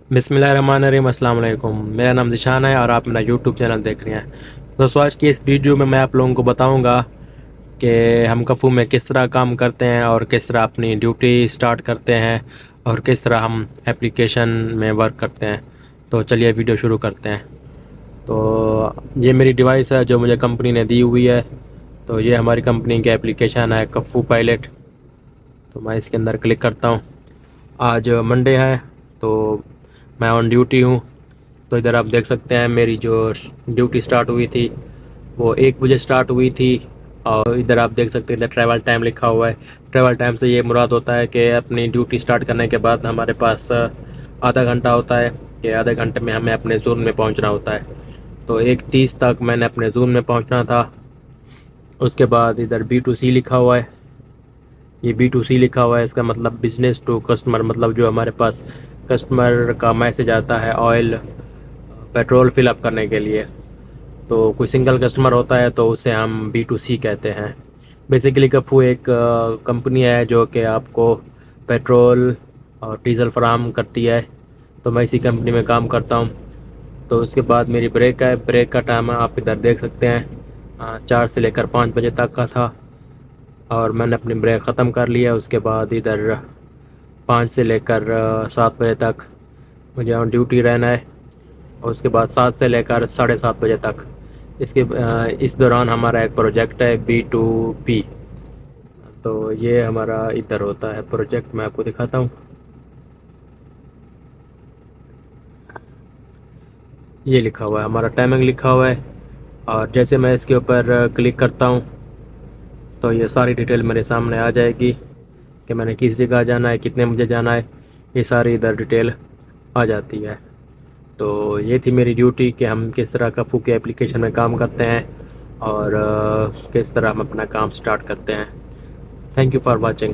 बिस्मिल्लाहिर्रहमानिर्रहीम, अस्सलाम वालेकुम। मेरा नाम ज़िशान है और आप मेरा यूट्यूब चैनल देख रहे हैं। दोस्तों, आज की इस वीडियो में मैं आप लोगों को बताऊंगा कि हम कफ़ू में किस तरह काम करते हैं और किस तरह अपनी ड्यूटी स्टार्ट करते हैं और किस तरह हम एप्लीकेशन में वर्क करते हैं। तो चलिए वीडियो शुरू करते हैं। तो ये मेरी डिवाइस है जो मुझे कंपनी ने दी हुई है। तो ये हमारी कंपनी की एप्लीकेशन है कफ़ू पायलट। तो मैं इसके अंदर क्लिक करता हूँ। आज मंडे है तो मैं ऑन ड्यूटी हूँ। तो इधर आप देख सकते हैं मेरी जो ड्यूटी स्टार्ट हुई थी वो 1 बजे स्टार्ट हुई थी। और इधर आप देख सकते हैं इधर ट्रैवल टाइम लिखा हुआ है। ट्रैवल टाइम से ये मुराद होता है कि अपनी ड्यूटी स्टार्ट करने के बाद हमारे पास आधा घंटा होता है कि आधे घंटे में हमें अपने जोन में पहुंचना होता है। तो 1:30 तक मैंने अपने जोन में पहुंचना था। उसके बाद इधर B2C लिखा हुआ है। ये B2C लिखा हुआ है, इसका मतलब बिज़नेस टू कस्टमर, मतलब जो हमारे पास कस्टमर का मैसेज आता है ऑयल पेट्रोल फिलअप करने के लिए। तो कोई सिंगल कस्टमर होता है तो उसे हम B2C कहते हैं। बेसिकली कफू एक कंपनी है जो कि आपको पेट्रोल और डीज़ल फराहम करती है। तो मैं इसी कंपनी में काम करता हूँ। तो उसके बाद मेरी ब्रेक है। ब्रेक का टाइम आप इधर देख सकते हैं, 4 से लेकर 5 बजे तक का था और मैंने अपनी ब्रेक ख़त्म कर लिया। उसके बाद इधर 5 से लेकर 7 बजे तक मुझे ऑन ड्यूटी रहना है और उसके बाद 7 से लेकर 7:30 बजे तक इस दौरान हमारा एक प्रोजेक्ट है B2P। तो ये हमारा इधर होता है प्रोजेक्ट, मैं आपको दिखाता हूँ। ये लिखा हुआ है, हमारा टाइमिंग लिखा हुआ है। और जैसे मैं इसके ऊपर क्लिक करता हूँ तो ये सारी डिटेल मेरे सामने आ जाएगी कि मैंने किस जगह जाना है, कितने मुझे जाना है। ये सारी इधर डिटेल आ जाती है। तो ये थी मेरी ड्यूटी कि हम किस तरह का फूके एप्लीकेशन में काम करते हैं और किस तरह हम अपना काम स्टार्ट करते हैं। Thank you for watching.